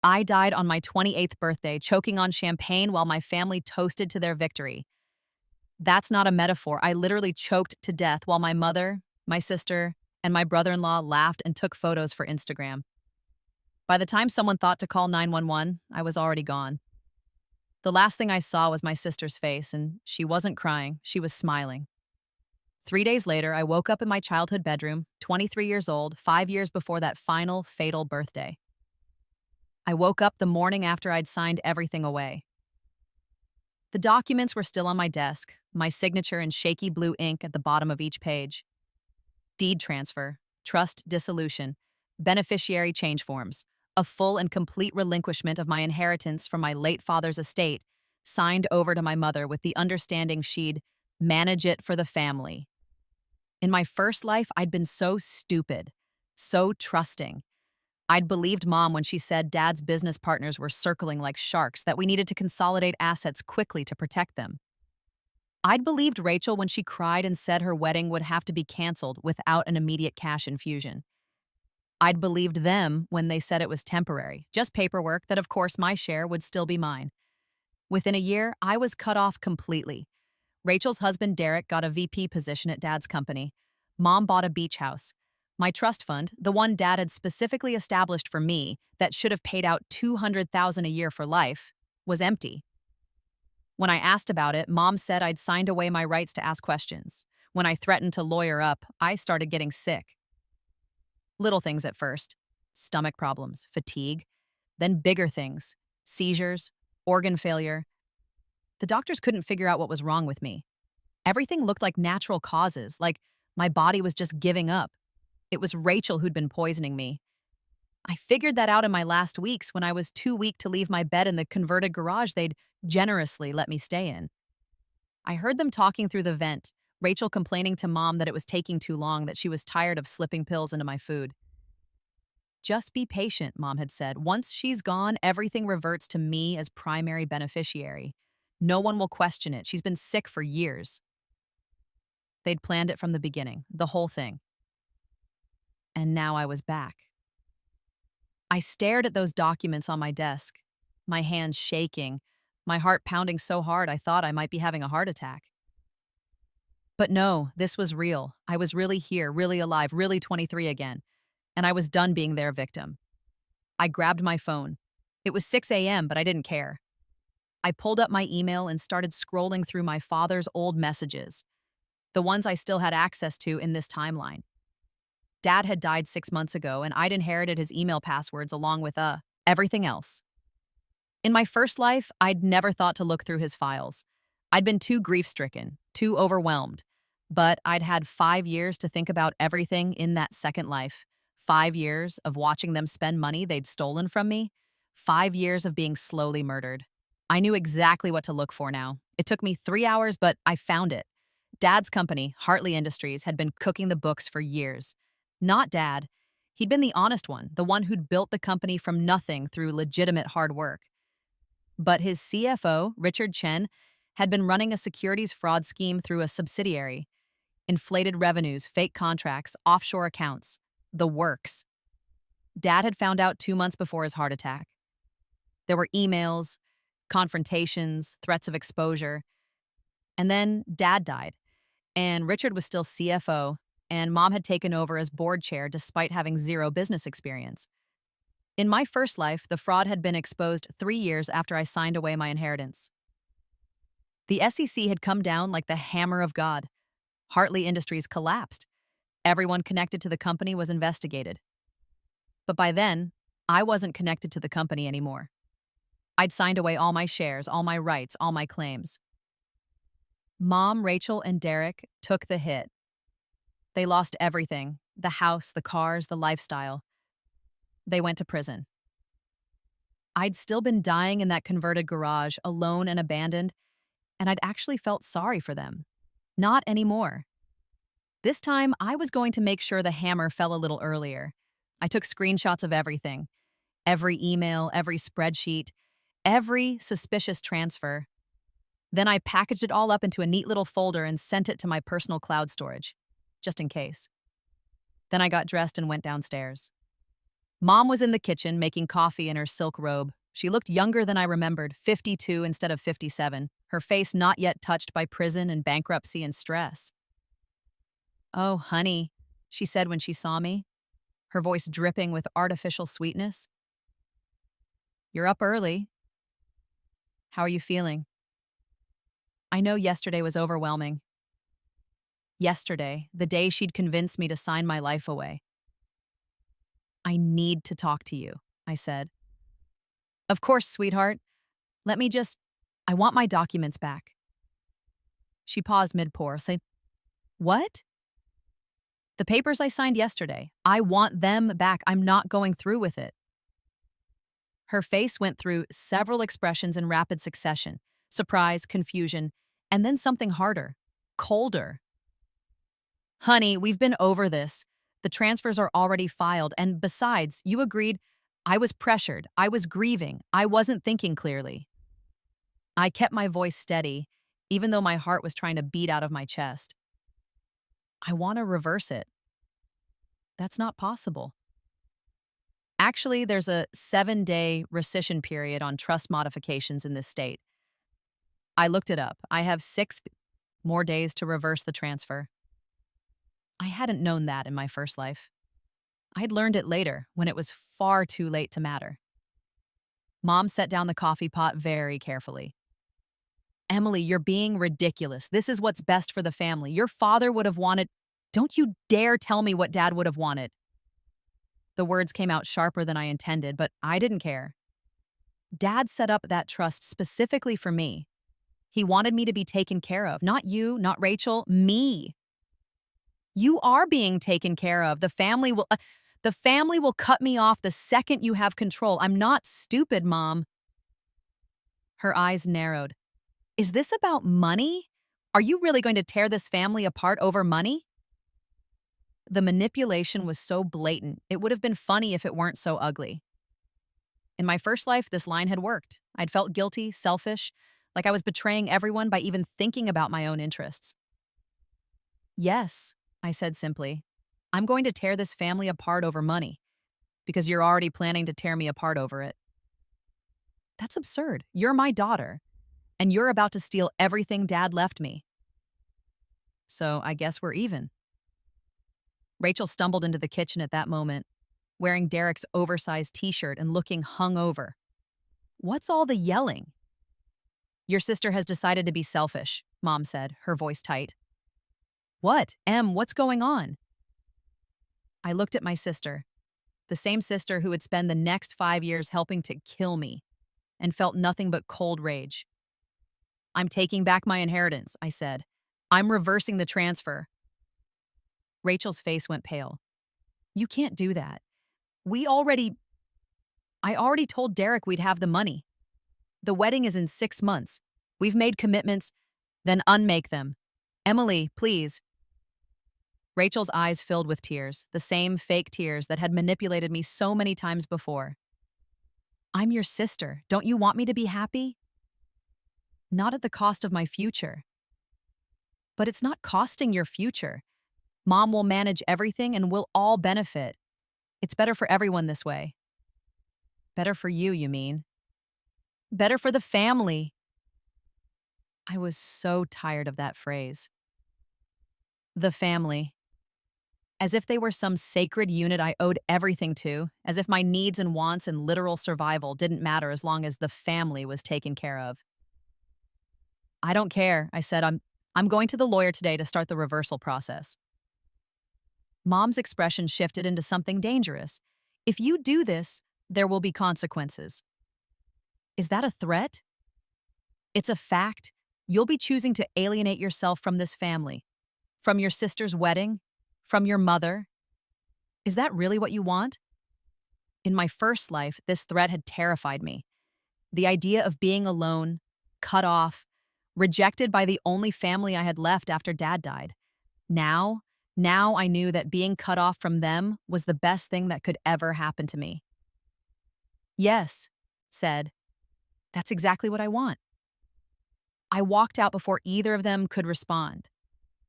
I died on my 28th birthday, choking on champagne while my family toasted to their victory. That's not a metaphor. I literally choked to death while my mother, my sister, and my brother-in-law laughed and took photos for Instagram. By the time someone thought to call 911, I was already gone. The last thing I saw was my sister's face, and she wasn't crying, she was smiling. 3 days later, I woke up in my childhood bedroom, 23 years old, 5 years before that final, fatal birthday. I woke up the morning after I'd signed everything away. The documents were still on my desk, my signature in shaky blue ink at the bottom of each page. Deed transfer, trust dissolution, beneficiary change forms, a full and complete relinquishment of my inheritance from my late father's estate, signed over to my mother with the understanding she'd manage it for the family. In my first life, I'd been so stupid, so trusting. I'd believed Mom when she said Dad's business partners were circling like sharks, that we needed to consolidate assets quickly to protect them. I'd believed Rachel when she cried and said her wedding would have to be canceled without an immediate cash infusion. I'd believed them when they said it was temporary, just paperwork that of course my share would still be mine. Within a year, I was cut off completely. Rachel's husband Derek got a VP position at Dad's company. Mom bought a beach house. My trust fund, the one Dad had specifically established for me that should have paid out $200,000 a year for life, was empty. When I asked about it, Mom said I'd signed away my rights to ask questions. When I threatened to lawyer up, I started getting sick. Little things at first, stomach problems, fatigue, then bigger things, seizures, organ failure. The doctors couldn't figure out what was wrong with me. Everything looked like natural causes, like my body was just giving up. It was Rachel who'd been poisoning me. I figured that out in my last weeks when I was too weak to leave my bed in the converted garage they'd generously let me stay in. I heard them talking through the vent, Rachel complaining to Mom that it was taking too long, that she was tired of slipping pills into my food. Just be patient, Mom had said. Once she's gone, everything reverts to me as primary beneficiary. No one will question it. She's been sick for years. They'd planned it from the beginning, the whole thing. And now I was back. I stared at those documents on my desk, my hands shaking, my heart pounding so hard I thought I might be having a heart attack. But no, this was real. I was really here, really alive, really 23 again, and I was done being their victim. I grabbed my phone. It was 6 a.m., but I didn't care. I pulled up my email and started scrolling through my father's old messages, the ones I still had access to in this timeline. Dad had died 6 months ago, and I'd inherited his email passwords along with everything else. In my first life, I'd never thought to look through his files. I'd been too grief-stricken, too overwhelmed. But I'd had 5 years to think about everything in that second life. 5 years of watching them spend money they'd stolen from me. 5 years of being slowly murdered. I knew exactly what to look for now. It took me 3 hours, but I found it. Dad's company, Hartley Industries, had been cooking the books for years. Not Dad. He'd been the honest one, the one who'd built the company from nothing through legitimate hard work. But his CFO, Richard Chen, had been running a securities fraud scheme through a subsidiary. Inflated revenues, fake contracts, offshore accounts. The works. Dad had found out 2 months before his heart attack. There were emails, confrontations, threats of exposure. And then Dad died, and Richard was still CFO, and Mom had taken over as board chair despite having zero business experience. In my first life, the fraud had been exposed 3 years after I signed away my inheritance. The SEC had come down like the hammer of God. Hartley Industries collapsed. Everyone connected to the company was investigated. But by then, I wasn't connected to the company anymore. I'd signed away all my shares, all my rights, all my claims. Mom, Rachel, and Derek took the hit. They lost everything, the house, the cars, the lifestyle. They went to prison. I'd still been dying in that converted garage, alone and abandoned, and I'd actually felt sorry for them. Not anymore. This time, I was going to make sure the hammer fell a little earlier. I took screenshots of everything. Every email, every spreadsheet, every suspicious transfer. Then I packaged it all up into a neat little folder and sent it to my personal cloud storage, just in case. Then I got dressed and went downstairs. Mom was in the kitchen making coffee in her silk robe. She looked younger than I remembered, 52 instead of 57, her face not yet touched by prison and bankruptcy and stress. "Oh, honey," she said when she saw me, her voice dripping with artificial sweetness. "You're up early. How are you feeling?" I know yesterday was overwhelming. Yesterday, the day she'd convinced me to sign my life away. "I need to talk to you," I said. "Of course, sweetheart. I want my documents back." She paused mid-pour, saying, "What?" "The papers I signed yesterday. I want them back. I'm not going through with it." Her face went through several expressions in rapid succession: surprise, confusion, and then something harder, colder. "Honey, we've been over this. The transfers are already filed, and besides, you agreed." I was pressured. I was grieving. I wasn't thinking clearly. I kept my voice steady, even though my heart was trying to beat out of my chest. "I want to reverse it." "That's not possible." "Actually, there's a 7-day rescission period on trust modifications in this state. I looked it up. I have 6 more days to reverse the transfer." I hadn't known that in my first life. I'd learned it later, when it was far too late to matter. Mom set down the coffee pot very carefully. "Emily, you're being ridiculous. This is what's best for the family. Your father would have wanted—" "Don't you dare tell me what Dad would have wanted." The words came out sharper than I intended, but I didn't care. Dad set up that trust specifically for me. He wanted me to be taken care of. Not you, not Rachel, me. "You are being taken care of. The family will cut me off the second you have control. I'm not stupid, Mom." Her eyes narrowed. "Is this about money? Are you really going to tear this family apart over money?" The manipulation was so blatant, it would have been funny if it weren't so ugly. In my first life, this line had worked. I'd felt guilty, selfish, like I was betraying everyone by even thinking about my own interests. "Yes," I said simply. "I'm going to tear this family apart over money, because you're already planning to tear me apart over it." "That's absurd. You're my daughter, and you're about to steal everything Dad left me. So I guess we're even." Rachel stumbled into the kitchen at that moment, wearing Derek's oversized t-shirt and looking hungover. "What's all the yelling?" "Your sister has decided to be selfish," Mom said, her voice tight. "What? Em, what's going on?" I looked at my sister, the same sister who would spend the next 5 years helping to kill me, and felt nothing but cold rage. "I'm taking back my inheritance," I said. "I'm reversing the transfer." Rachel's face went pale. "You can't do that. I already told Derek we'd have the money. The wedding is in 6 months. We've made commitments." "Then unmake them. Emily, please." Rachel's eyes filled with tears, the same fake tears that had manipulated me so many times before. "I'm your sister. Don't you want me to be happy?" "Not at the cost of my future." "But it's not costing your future. Mom will manage everything and we'll all benefit. It's better for everyone this way." "Better for you, you mean?" "Better for the family." I was so tired of that phrase. The family. As if they were some sacred unit I owed everything to, as if my needs and wants and literal survival didn't matter as long as the family was taken care of. "I don't care," I said. I'm going to the lawyer today to start the reversal process." Mom's expression shifted into something dangerous. "If you do this, there will be consequences." "Is that a threat?" "It's a fact. You'll be choosing to alienate yourself from this family, from your sister's wedding, from your mother. Is that really what you want?" In my first life, this threat had terrified me. The idea of being alone, cut off, rejected by the only family I had left after Dad died. Now I knew that being cut off from them was the best thing that could ever happen to me. "Yes," said. "That's exactly what I want." I walked out before either of them could respond.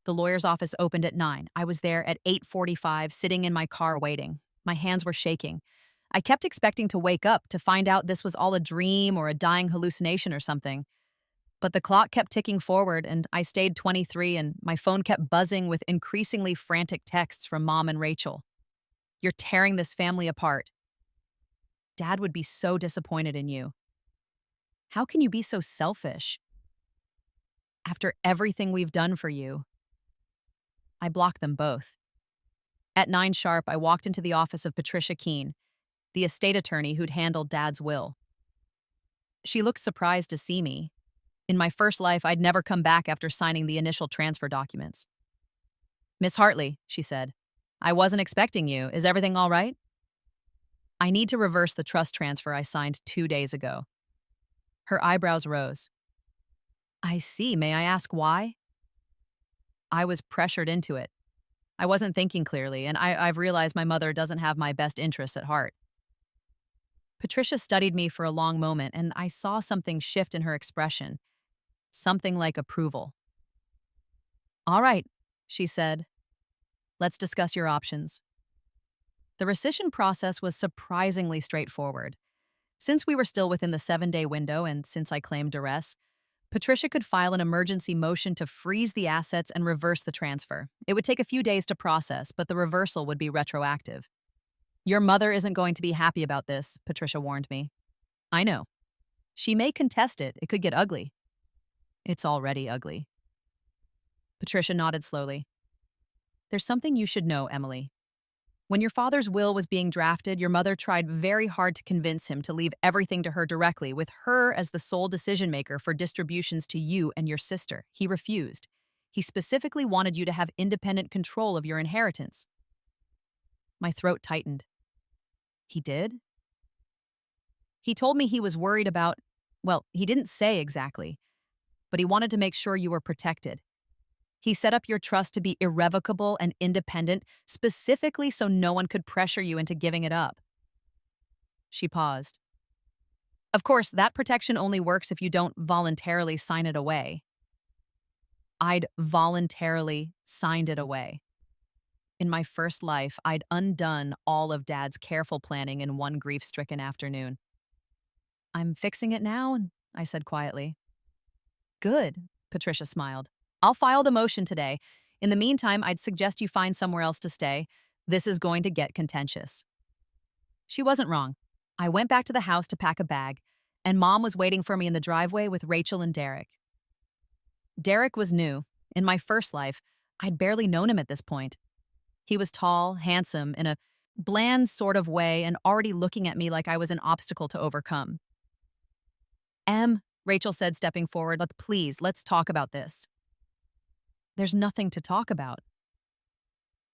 The lawyer's office opened at 9. I was there at 8:45, sitting in my car waiting. My hands were shaking. I kept expecting to wake up to find out this was all a dream or a dying hallucination or something. But the clock kept ticking forward, and I stayed 23, and my phone kept buzzing with increasingly frantic texts from Mom and Rachel. You're tearing this family apart. Dad would be so disappointed in you. How can you be so selfish? After everything we've done for you. I blocked them both. At 9 sharp, I walked into the office of Patricia Keene, the estate attorney who'd handled Dad's will. She looked surprised to see me. In my first life, I'd never come back after signing the initial transfer documents. Miss Hartley, she said, I wasn't expecting you. Is everything all right? I need to reverse the trust transfer I signed 2 days ago. Her eyebrows rose. I see. May I ask why? I was pressured into it. I wasn't thinking clearly, and I've realized my mother doesn't have my best interests at heart. Patricia studied me for a long moment, and I saw something shift in her expression. Something like approval. All right, she said. Let's discuss your options. The rescission process was surprisingly straightforward. Since we were still within the 7-day window and since I claimed duress, Patricia could file an emergency motion to freeze the assets and reverse the transfer. It would take a few days to process, but the reversal would be retroactive. Your mother isn't going to be happy about this, Patricia warned me. I know. She may contest it. It could get ugly. It's already ugly. Patricia nodded slowly. There's something you should know, Emily. When your father's will was being drafted, your mother tried very hard to convince him to leave everything to her directly, with her as the sole decision-maker for distributions to you and your sister. He refused. He specifically wanted you to have independent control of your inheritance. My throat tightened. He did? He told me he was worried about, well, he didn't say exactly, but he wanted to make sure you were protected. He set up your trust to be irrevocable and independent, specifically so no one could pressure you into giving it up. She paused. Of course, that protection only works if you don't voluntarily sign it away. I'd voluntarily signed it away. In my first life, I'd undone all of Dad's careful planning in one grief-stricken afternoon. I'm fixing it now, I said quietly. Good, Patricia smiled. I'll file the motion today. In the meantime, I'd suggest you find somewhere else to stay. This is going to get contentious. She wasn't wrong. I went back to the house to pack a bag, and Mom was waiting for me in the driveway with Rachel and Derek. Derek was new. In my first life, I'd barely known him at this point. He was tall, handsome, in a bland sort of way, and already looking at me like I was an obstacle to overcome. Rachel said, stepping forward, please, let's talk about this. There's nothing to talk about.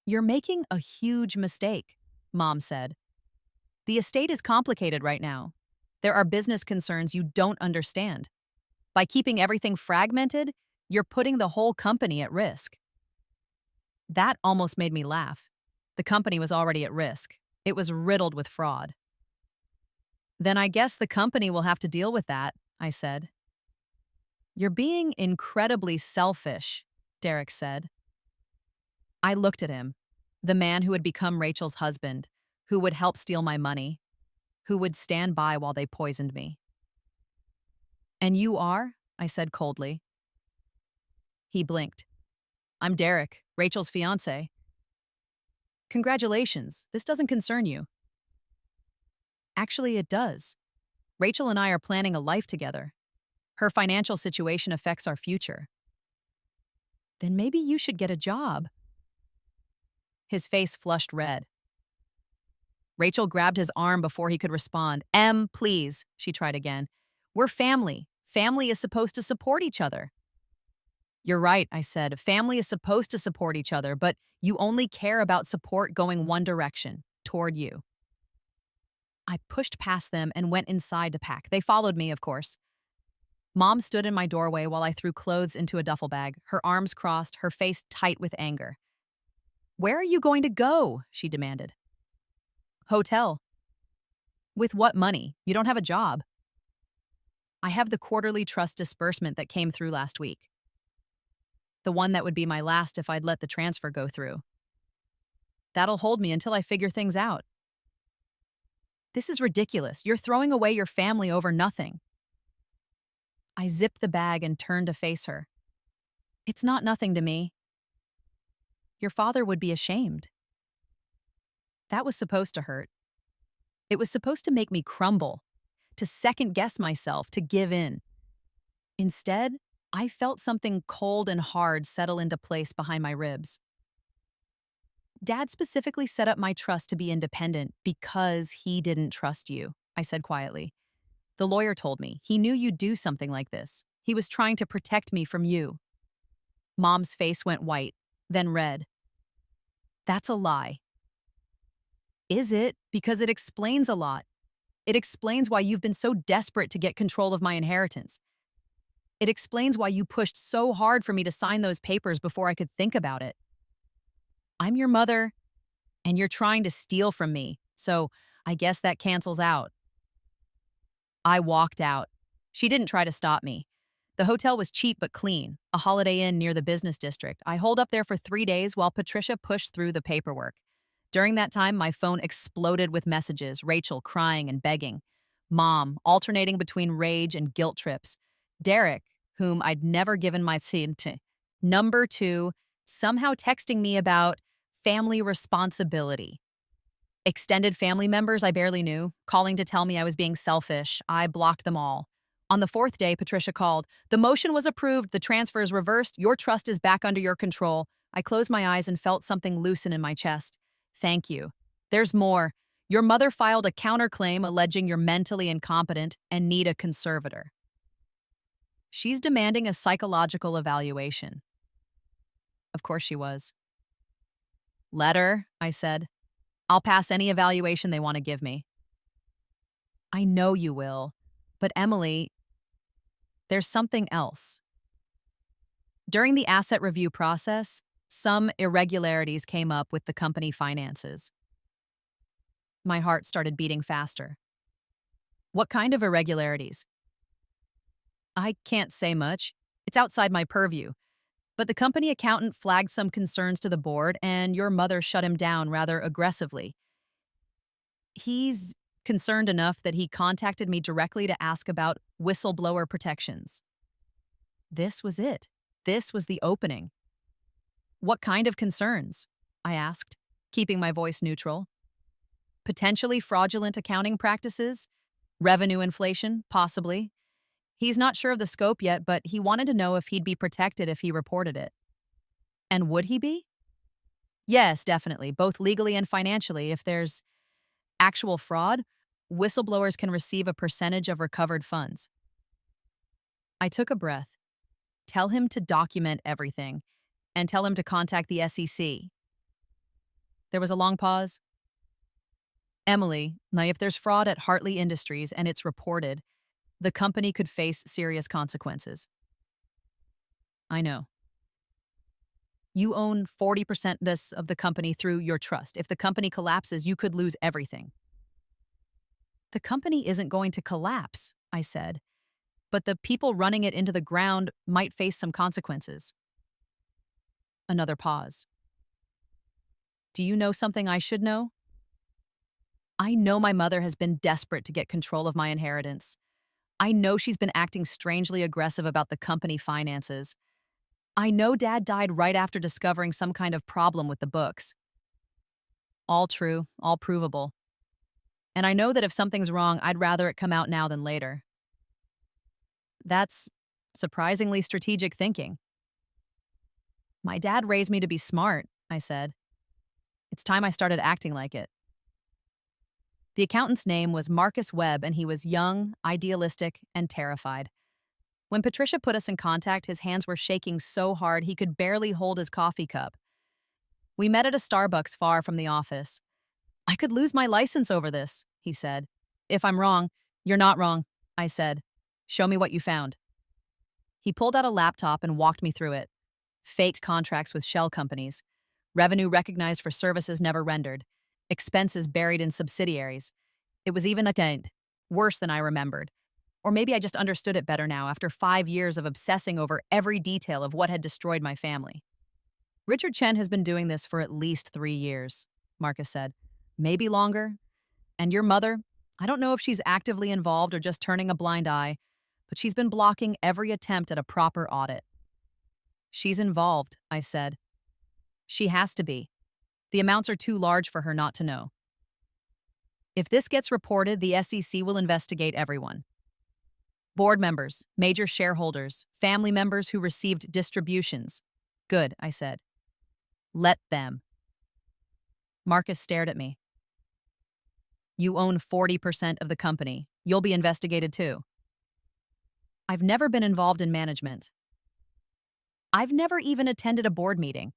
You're making a huge mistake, Mom said. The estate is complicated right now. There are business concerns you don't understand. By keeping everything fragmented, you're putting the whole company at risk. That almost made me laugh. The company was already at risk. It was riddled with fraud. Then I guess the company will have to deal with that, I said. You're being incredibly selfish, Derek said. I looked at him, the man who had become Rachel's husband, who would help steal my money, who would stand by while they poisoned me. And you are? I said coldly. He blinked. I'm Derek, Rachel's fiancé. Congratulations, this doesn't concern you. Actually, it does. Rachel and I are planning a life together. Her financial situation affects our future. Then maybe you should get a job. His face flushed red. Rachel grabbed his arm before he could respond. Please, she tried again. We're family. Family is supposed to support each other. You're right, I said. Family is supposed to support each other, but you only care about support going one direction, toward you. I pushed past them and went inside to pack. They followed me, of course. Mom stood in my doorway while I threw clothes into a duffel bag, her arms crossed, her face tight with anger. Where are you going to go? She demanded. Hotel. With what money? You don't have a job. I have the quarterly trust disbursement that came through last week. The one that would be my last if I'd let the transfer go through. That'll hold me until I figure things out. This is ridiculous. You're throwing away your family over nothing. I zipped the bag and turned to face her. It's not nothing to me. Your father would be ashamed. That was supposed to hurt. It was supposed to make me crumble, to second guess myself, to give in. Instead, I felt something cold and hard settle into place behind my ribs. Dad specifically set up my trust to be independent because he didn't trust you, I said quietly. The lawyer told me he knew you'd do something like this. He was trying to protect me from you. Mom's face went white, then red. That's a lie. Is it? Because it explains a lot. It explains why you've been so desperate to get control of my inheritance. It explains why you pushed so hard for me to sign those papers before I could think about it. I'm your mother, and you're trying to steal from me, so I guess that cancels out. I walked out. She didn't try to stop me. The hotel was cheap but clean, a Holiday Inn near the business district. I holed up there for 3 days while Patricia pushed through the paperwork. During that time, my phone exploded with messages, Rachel crying and begging, Mom alternating between rage and guilt trips, Derek, whom I'd never given my seed to, number 2, somehow texting me about family responsibility. Extended family members I barely knew, calling to tell me I was being selfish. I blocked them all. On the 4th day, Patricia called. The motion was approved, the transfer is reversed, your trust is back under your control. I closed my eyes and felt something loosen in my chest. Thank you. There's more. Your mother filed a counterclaim alleging you're mentally incompetent and need a conservator. She's demanding a psychological evaluation. Of course she was. Let her, I said. I'll pass any evaluation they want to give me. I know you will, but Emily, there's something else. During the asset review process, some irregularities came up with the company finances. My heart started beating faster. What kind of irregularities? I can't say much. It's outside my purview. But the company accountant flagged some concerns to the board, and your mother shut him down rather aggressively. He's concerned enough that he contacted me directly to ask about whistleblower protections. This was it. This was the opening. What kind of concerns? I asked, keeping my voice neutral. Potentially fraudulent accounting practices? Revenue inflation, possibly. He's not sure of the scope yet, but he wanted to know if he'd be protected if he reported it. And would he be? Yes, definitely, both legally and financially. If there's actual fraud, whistleblowers can receive a percentage of recovered funds. I took a breath. Tell him to document everything, and tell him to contact the SEC. There was a long pause. Emily, now if there's fraud at Hartley Industries and it's reported, the company could face serious consequences. I know. You own 40% of the company through your trust. If the company collapses, you could lose everything. The company isn't going to collapse, I said, but the people running it into the ground might face some consequences. Another pause. Do you know something I should know? I know my mother has been desperate to get control of my inheritance. I know she's been acting strangely aggressive about the company finances. I know Dad died right after discovering some kind of problem with the books. All true, all provable. And I know that if something's wrong, I'd rather it come out now than later. That's surprisingly strategic thinking. My dad raised me to be smart, I said. It's time I started acting like it. The accountant's name was Marcus Webb, and he was young, idealistic, and terrified. When Patricia put us in contact, his hands were shaking so hard he could barely hold his coffee cup. We met at a Starbucks far from the office. I could lose my license over this, he said. If I'm wrong, you're not wrong, I said. Show me what you found. He pulled out a laptop and walked me through it. Faked contracts with shell companies. Revenue recognized for services never rendered. Expenses buried in subsidiaries. It was even worse than I remembered. Or maybe I just understood it better now after 5 years of obsessing over every detail of what had destroyed my family. Richard Chen has been doing this for at least 3 years, Marcus said. Maybe longer. And your mother, I don't know if she's actively involved or just turning a blind eye, but she's been blocking every attempt at a proper audit. She's involved, I said. She has to be. The amounts are too large for her not to know. If this gets reported, the SEC will investigate everyone. Board members, major shareholders, family members who received distributions. Good, I said. Let them. Marcus stared at me. You own 40% of the company. You'll be investigated too. I've never been involved in management. I've never even attended a board meeting.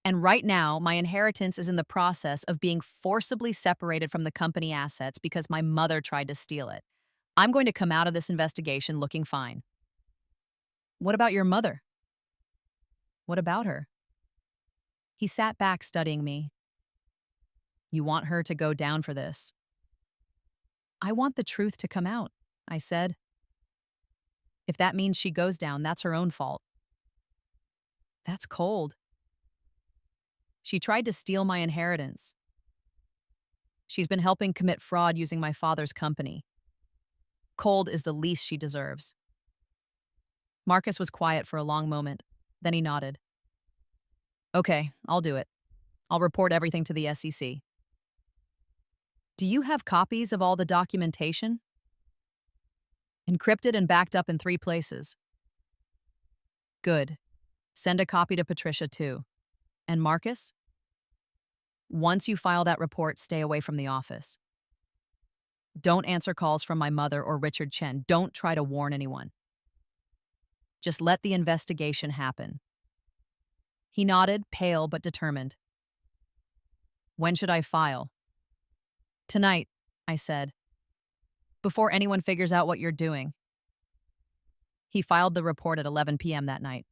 And right now, my inheritance is in the process of being forcibly separated from the company assets because my mother tried to steal it. I'm going to come out of this investigation looking fine. What about your mother? What about her? He sat back studying me. You want her to go down for this? I want the truth to come out, I said. If that means she goes down, that's her own fault. That's cold. She tried to steal my inheritance. She's been helping commit fraud using my father's company. Cold is the least she deserves. Marcus was quiet for a long moment. Then he nodded. Okay, I'll do it. I'll report everything to the SEC. Do you have copies of all the documentation? Encrypted and backed up in 3 places. Good. Send a copy to Patricia too. And Marcus? Once you file that report, stay away from the office. Don't answer calls from my mother or Richard Chen. Don't try to warn anyone. Just let the investigation happen. He nodded, pale but determined. When should I file? Tonight, I said. Before anyone figures out what you're doing. He filed the report at 11 p.m. that night.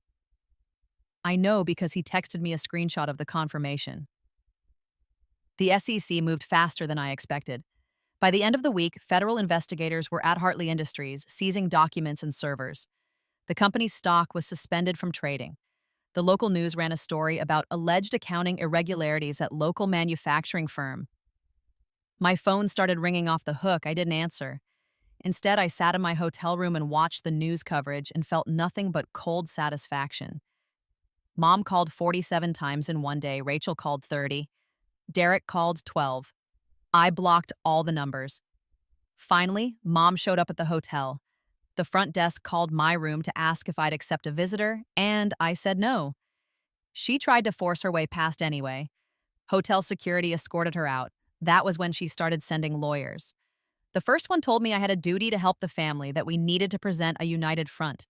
I know because he texted me a screenshot of the confirmation. The SEC moved faster than I expected. By the end of the week, federal investigators were at Hartley Industries, seizing documents and servers. The company's stock was suspended from trading. The local news ran a story about alleged accounting irregularities at local manufacturing firm. My phone started ringing off the hook. I didn't answer. Instead, I sat in my hotel room and watched the news coverage and felt nothing but cold satisfaction. Mom called 47 times in one day. Rachel called 30. Derek called 12. I blocked all the numbers. Finally, Mom showed up at the hotel. The front desk called my room to ask if I'd accept a visitor, and I said no. She tried to force her way past anyway. Hotel security escorted her out. That was when she started sending lawyers. The first one told me I had a duty to help the family, that we needed to present a united front.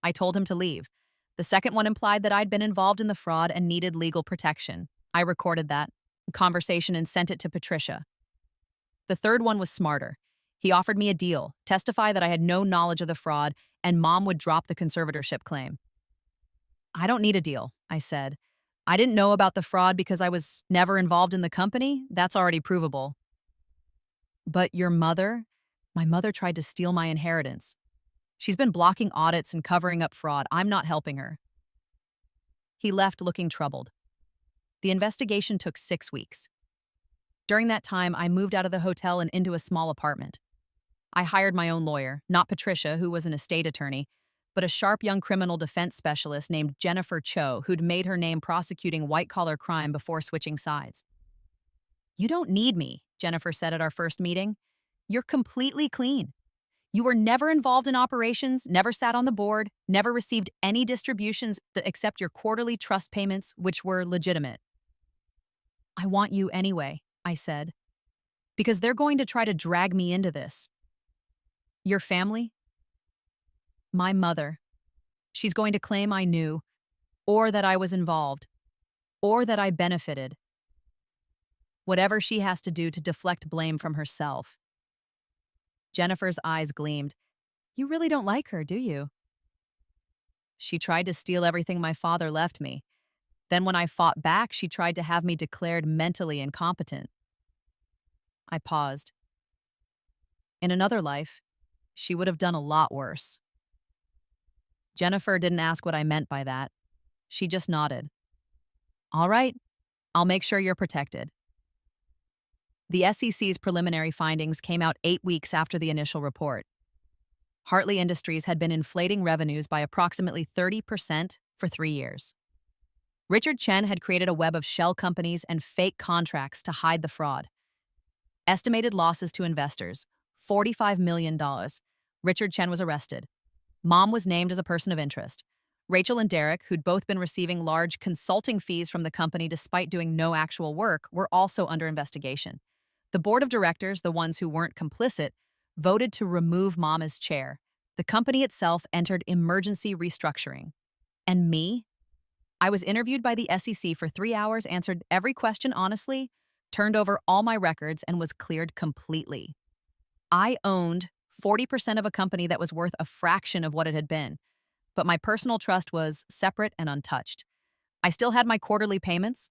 I told him to leave. The second one implied that I'd been involved in the fraud and needed legal protection. I recorded that conversation and sent it to Patricia. The third one was smarter. He offered me a deal, testify that I had no knowledge of the fraud, and Mom would drop the conservatorship claim. I don't need a deal, I said. I didn't know about the fraud because I was never involved in the company. That's already provable. But your mother? My mother tried to steal my inheritance. She's been blocking audits and covering up fraud. I'm not helping her. He left looking troubled. The investigation took 6 weeks. During that time, I moved out of the hotel and into a small apartment. I hired my own lawyer, not Patricia, who was an estate attorney, but a sharp young criminal defense specialist named Jennifer Cho, who'd made her name prosecuting white-collar crime before switching sides. You don't need me, Jennifer said at our first meeting. You're completely clean. You were never involved in operations, never sat on the board, never received any distributions except your quarterly trust payments, which were legitimate. I want you anyway, I said, because they're going to try to drag me into this. Your family? My mother. She's going to claim I knew, or that I was involved, or that I benefited. Whatever she has to do to deflect blame from herself. Jennifer's eyes gleamed. You really don't like her, do you? She tried to steal everything my father left me. Then when I fought back, she tried to have me declared mentally incompetent. I paused. In another life, she would have done a lot worse. Jennifer didn't ask what I meant by that. She just nodded. All right, I'll make sure you're protected. The SEC's preliminary findings came out 8 weeks after the initial report. Hartley Industries had been inflating revenues by approximately 30% for 3 years. Richard Chen had created a web of shell companies and fake contracts to hide the fraud. Estimated losses to investors, $45 million. Richard Chen was arrested. Mom was named as a person of interest. Rachel and Derek, who'd both been receiving large consulting fees from the company despite doing no actual work, were also under investigation. The board of directors, the ones who weren't complicit, voted to remove Mom as chair. The company itself entered emergency restructuring. And me? I was interviewed by the SEC for 3 hours, answered every question honestly, turned over all my records, and was cleared completely. I owned 40% of a company that was worth a fraction of what it had been, but my personal trust was separate and untouched. I still had my quarterly payments.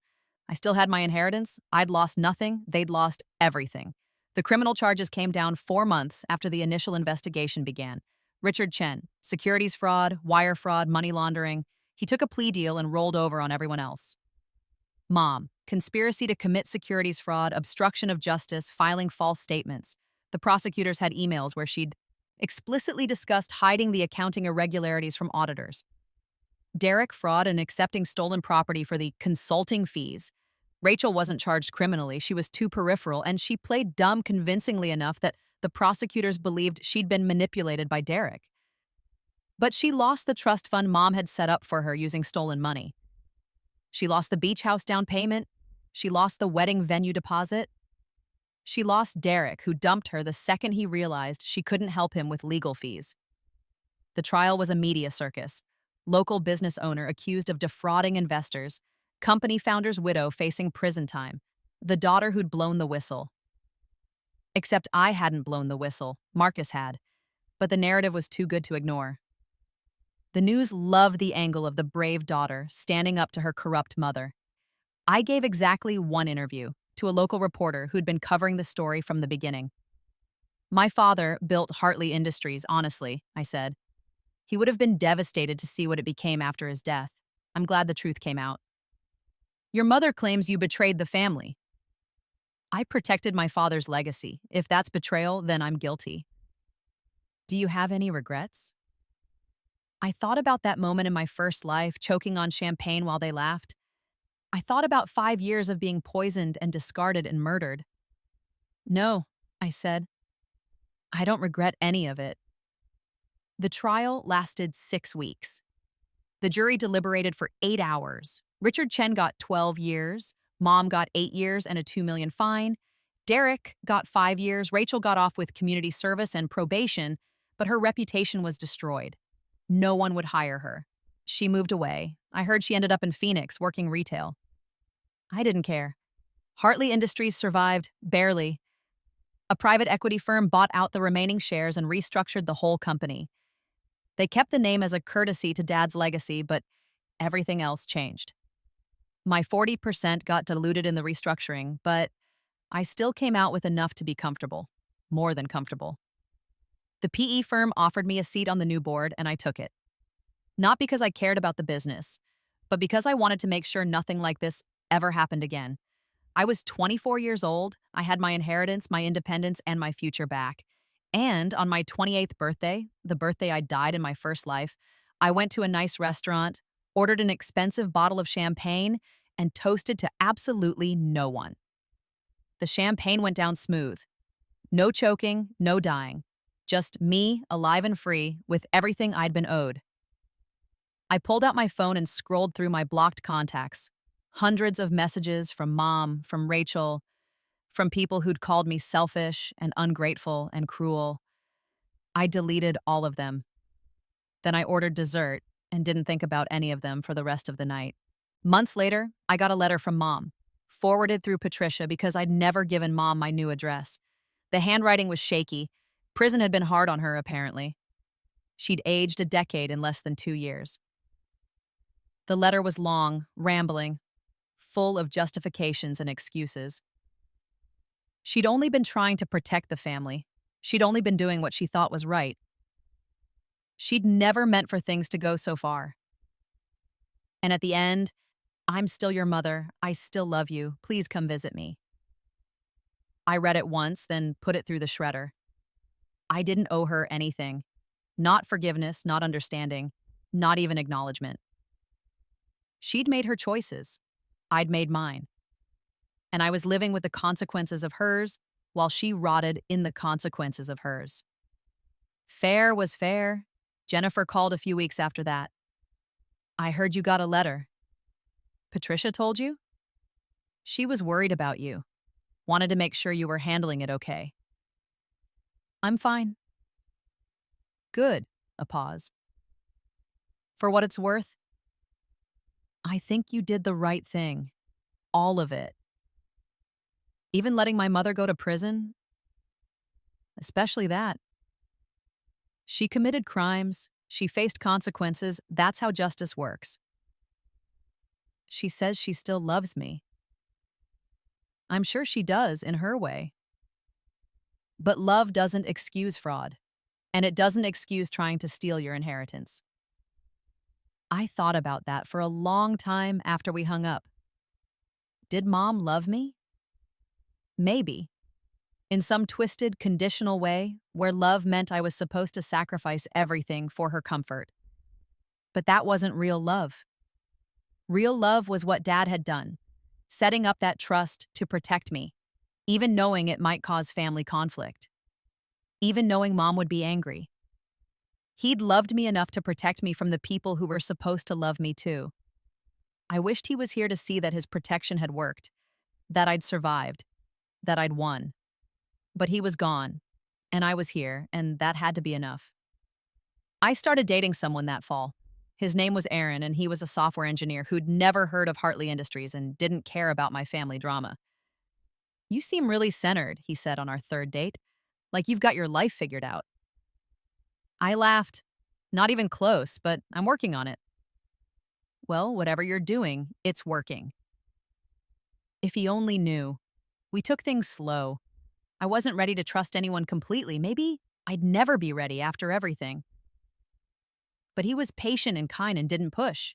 I still had my inheritance. I'd lost nothing. They'd lost everything. The criminal charges came down 4 months after the initial investigation began. Richard Chen, securities fraud, wire fraud, money laundering. He took a plea deal and rolled over on everyone else. Mom, conspiracy to commit securities fraud, obstruction of justice, filing false statements. The prosecutors had emails where she'd explicitly discussed hiding the accounting irregularities from auditors. Derek, fraud and accepting stolen property for the consulting fees. Rachel wasn't charged criminally, she was too peripheral, and she played dumb convincingly enough that the prosecutors believed she'd been manipulated by Derek. But she lost the trust fund Mom had set up for her using stolen money. She lost the beach house down payment. She lost the wedding venue deposit. She lost Derek, who dumped her the second he realized she couldn't help him with legal fees. The trial was a media circus. Local business owner accused of defrauding investors, company founder's widow facing prison time, the daughter who'd blown the whistle. Except I hadn't blown the whistle, Marcus had, but the narrative was too good to ignore. The news loved the angle of the brave daughter standing up to her corrupt mother. I gave exactly one interview to a local reporter who'd been covering the story from the beginning. My father built Hartley Industries, honestly, I said. He would have been devastated to see what it became after his death. I'm glad the truth came out. Your mother claims you betrayed the family. I protected my father's legacy. If that's betrayal, then I'm guilty. Do you have any regrets? I thought about that moment in my first life, choking on champagne while they laughed. I thought about 5 years of being poisoned and discarded and murdered. No, I said. I don't regret any of it. The trial lasted 6 weeks. The jury deliberated for 8 hours. Richard Chen got 12 years. Mom got 8 years and a $2 million fine. Derek got 5 years. Rachel got off with community service and probation, but her reputation was destroyed. No one would hire her. She moved away. I heard she ended up in Phoenix working retail. I didn't care. Hartley Industries survived, barely. A private equity firm bought out the remaining shares and restructured the whole company. They kept the name as a courtesy to Dad's legacy, but everything else changed. My 40% got diluted in the restructuring, but I still came out with enough to be comfortable. More than comfortable. The PE firm offered me a seat on the new board, and I took it. Not because I cared about the business, but because I wanted to make sure nothing like this ever happened again. I was 24 years old, I had my inheritance, my independence, and my future back. And on my 28th birthday, the birthday I died in my first life, I went to a nice restaurant, ordered an expensive bottle of champagne, and toasted to absolutely no one. The champagne went down smooth. No choking, no dying. Just me, alive and free, with everything I'd been owed. I pulled out my phone and scrolled through my blocked contacts. Hundreds of messages from Mom, from Rachel, from people who'd called me selfish and ungrateful and cruel. I deleted all of them. Then I ordered dessert and didn't think about any of them for the rest of the night. Months later, I got a letter from Mom, forwarded through Patricia because I'd never given Mom my new address. The handwriting was shaky. Prison had been hard on her, apparently. She'd aged a decade in less than 2 years. The letter was long, rambling, full of justifications and excuses. She'd only been trying to protect the family. She'd only been doing what she thought was right. She'd never meant for things to go so far. And at the end, I'm still your mother. I still love you. Please come visit me. I read it once, then put it through the shredder. I didn't owe her anything. Not forgiveness, not understanding, not even acknowledgement. She'd made her choices. I'd made mine. And I was living with the consequences of hers while she rotted in the consequences of hers. Fair was fair. Jennifer called a few weeks after that. I heard you got a letter. Patricia told you? She was worried about you. Wanted to make sure you were handling it okay. I'm fine. Good. A pause. For what it's worth, I think you did the right thing. All of it. Even letting my mother go to prison? Especially that. She committed crimes. She faced consequences. That's how justice works. She says she still loves me. I'm sure she does in her way. But love doesn't excuse fraud, and it doesn't excuse trying to steal your inheritance. I thought about that for a long time after we hung up. Did Mom love me? Maybe. In some twisted, conditional way, where love meant I was supposed to sacrifice everything for her comfort. But that wasn't real love. Real love was what Dad had done, setting up that trust to protect me, even knowing it might cause family conflict, even knowing Mom would be angry. He'd loved me enough to protect me from the people who were supposed to love me too. I wished he was here to see that his protection had worked, that I'd survived, that I'd won. But he was gone, and I was here, and that had to be enough. I started dating someone that fall. His name was Aaron, and he was a software engineer who'd never heard of Hartley Industries and didn't care about my family drama. You seem really centered, he said on our third date, like you've got your life figured out. I laughed. Not even close, but I'm working on it. Well, whatever you're doing, it's working. If he only knew. We took things slow. I wasn't ready to trust anyone completely. Maybe I'd never be ready after everything. But he was patient and kind and didn't push.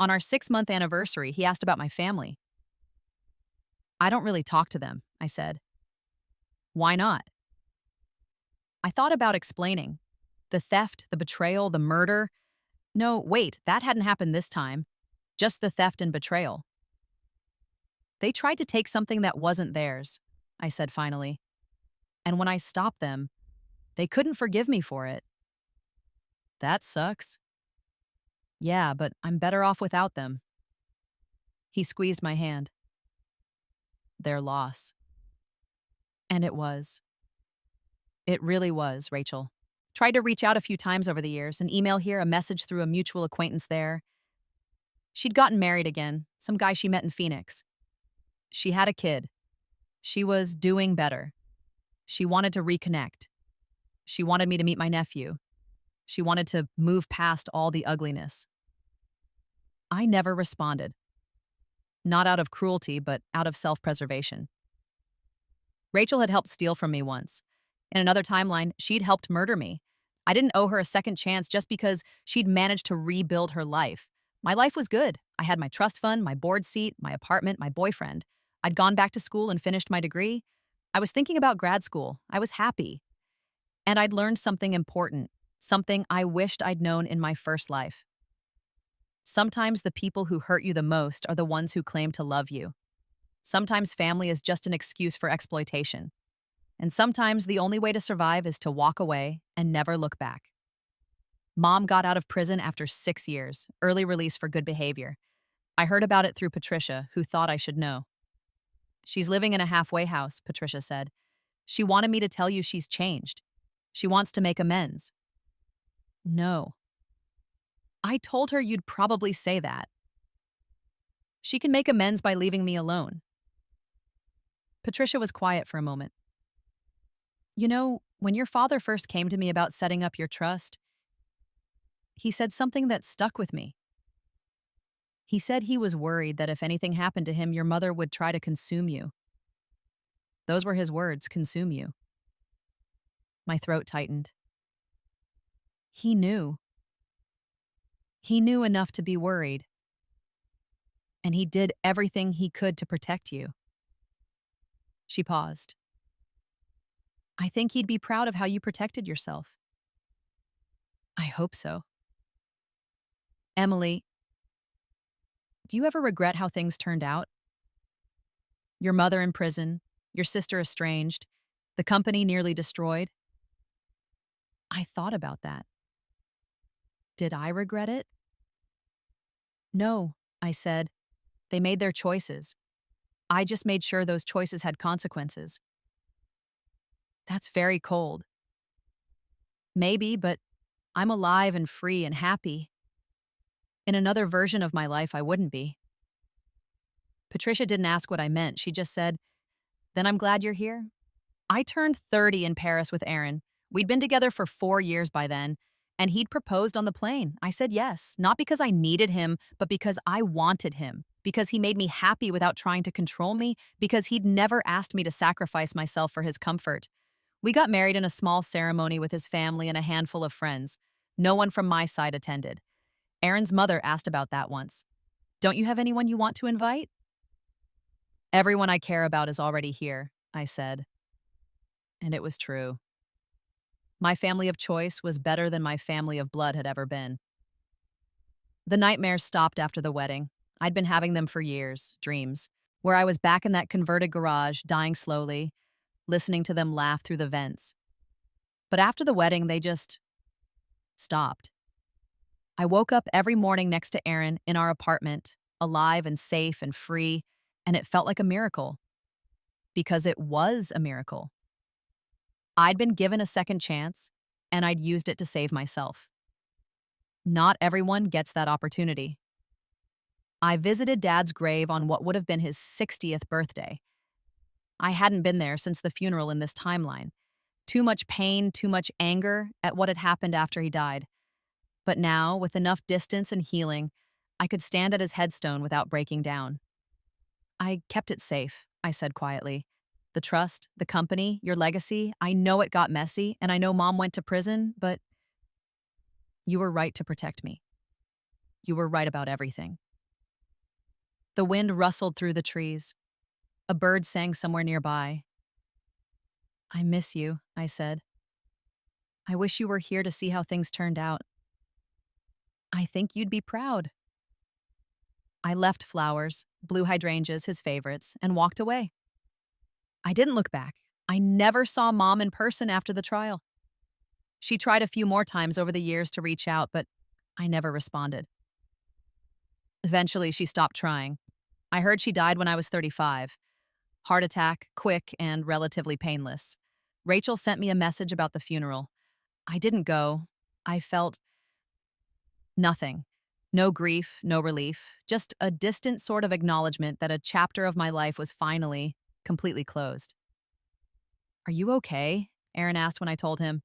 On our 6-month anniversary, he asked about my family. I don't really talk to them, I said. Why not? I thought about explaining. The theft, the betrayal, the murder. No, wait, that hadn't happened this time. Just the theft and betrayal. They tried to take something that wasn't theirs, I said finally. And when I stopped them, they couldn't forgive me for it. That sucks. Yeah, but I'm better off without them. He squeezed my hand. Their loss. And it was. It really was, Rachel. Tried to reach out a few times over the years, an email here, a message through a mutual acquaintance there. She'd gotten married again, some guy she met in Phoenix. She had a kid. She was doing better. She wanted to reconnect. She wanted me to meet my nephew. She wanted to move past all the ugliness. I never responded. Not out of cruelty, but out of self-preservation. Rachel had helped steal from me once. In another timeline, she'd helped murder me. I didn't owe her a second chance just because she'd managed to rebuild her life. My life was good. I had my trust fund, my board seat, my apartment, my boyfriend. I'd gone back to school and finished my degree. I was thinking about grad school. I was happy. And I'd learned something important, something I wished I'd known in my first life. Sometimes the people who hurt you the most are the ones who claim to love you. Sometimes family is just an excuse for exploitation. And sometimes the only way to survive is to walk away and never look back. Mom got out of prison after 6 years, early release for good behavior. I heard about it through Patricia, who thought I should know. She's living in a halfway house, Patricia said. She wanted me to tell you she's changed. She wants to make amends. No. I told her you'd probably say that. She can make amends by leaving me alone. Patricia was quiet for a moment. You know, when your father first came to me about setting up your trust, he said something that stuck with me. He said he was worried that if anything happened to him, your mother would try to consume you. Those were his words, consume you. My throat tightened. He knew. He knew enough to be worried. And he did everything he could to protect you. She paused. I think he'd be proud of how you protected yourself. I hope so. Emily, do you ever regret how things turned out? Your mother in prison, your sister estranged, the company nearly destroyed? I thought about that. Did I regret it? No, I said. They made their choices. I just made sure those choices had consequences. That's very cold. Maybe, but I'm alive and free and happy. In another version of my life, I wouldn't be. Patricia didn't ask what I meant. She just said, "Then I'm glad you're here." I turned 30 in Paris with Aaron. We'd been together for 4 years by then, and he'd proposed on the plane. I said yes, not because I needed him, but because I wanted him, because he made me happy without trying to control me, because he'd never asked me to sacrifice myself for his comfort. We got married in a small ceremony with his family and a handful of friends. No one from my side attended. Aaron's mother asked about that once. "Don't you have anyone you want to invite?" "Everyone I care about is already here," I said. And it was true. My family of choice was better than my family of blood had ever been. The nightmares stopped after the wedding. I'd been having them for years, dreams, where I was back in that converted garage, dying slowly, listening to them laugh through the vents. But after the wedding, they just stopped. I woke up every morning next to Aaron in our apartment, alive and safe and free, and it felt like a miracle. Because it was a miracle. I'd been given a second chance, and I'd used it to save myself. Not everyone gets that opportunity. I visited Dad's grave on what would have been his 60th birthday. I hadn't been there since the funeral in this timeline. Too much pain, too much anger at what had happened after he died. But now, with enough distance and healing, I could stand at his headstone without breaking down. "I kept it safe," I said quietly. "The trust, the company, your legacy, I know it got messy, and I know Mom went to prison, but you were right to protect me. You were right about everything." The wind rustled through the trees. A bird sang somewhere nearby. "I miss you," I said. "I wish you were here to see how things turned out. I think you'd be proud." I left flowers, blue hydrangeas, his favorites, and walked away. I didn't look back. I never saw Mom in person after the trial. She tried a few more times over the years to reach out, but I never responded. Eventually, she stopped trying. I heard she died when I was 35. Heart attack, quick and relatively painless. Rachel sent me a message about the funeral. I didn't go. I felt nothing. No grief, no relief, just a distant sort of acknowledgement that a chapter of my life was finally completely closed. "Are you okay?" Aaron asked when I told him.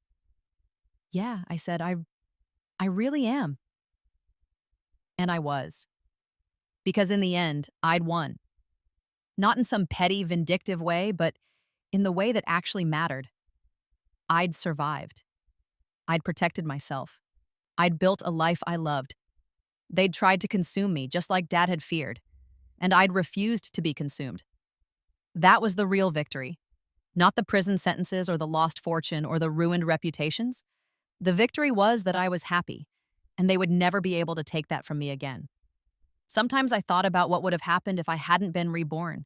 "Yeah," I said, I really am." And I was. Because in the end, I'd won. Not in some petty, vindictive way, but in the way that actually mattered. I'd survived. I'd protected myself. I'd built a life I loved. They'd tried to consume me, just like Dad had feared, and I'd refused to be consumed. That was the real victory. Not the prison sentences or the lost fortune or the ruined reputations. The victory was that I was happy, and they would never be able to take that from me again. Sometimes I thought about what would have happened if I hadn't been reborn.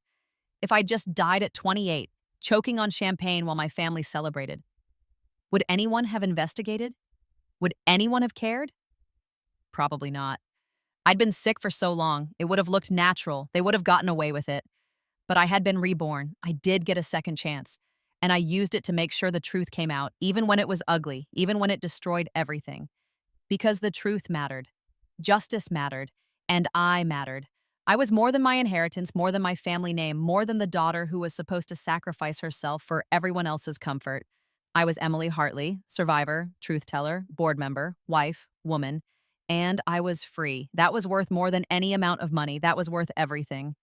If I'd just died at 28, choking on champagne while my family celebrated. Would anyone have investigated? Would anyone have cared? Probably not. I'd been sick for so long, it would have looked natural. They would have gotten away with it. But I had been reborn. I did get a second chance. And I used it to make sure the truth came out, even when it was ugly, even when it destroyed everything. Because the truth mattered. Justice mattered. And I mattered. I was more than my inheritance, more than my family name, more than the daughter who was supposed to sacrifice herself for everyone else's comfort. I was Emily Hartley, survivor, truth teller, board member, wife, woman. And I was free. That was worth more than any amount of money. That was worth everything.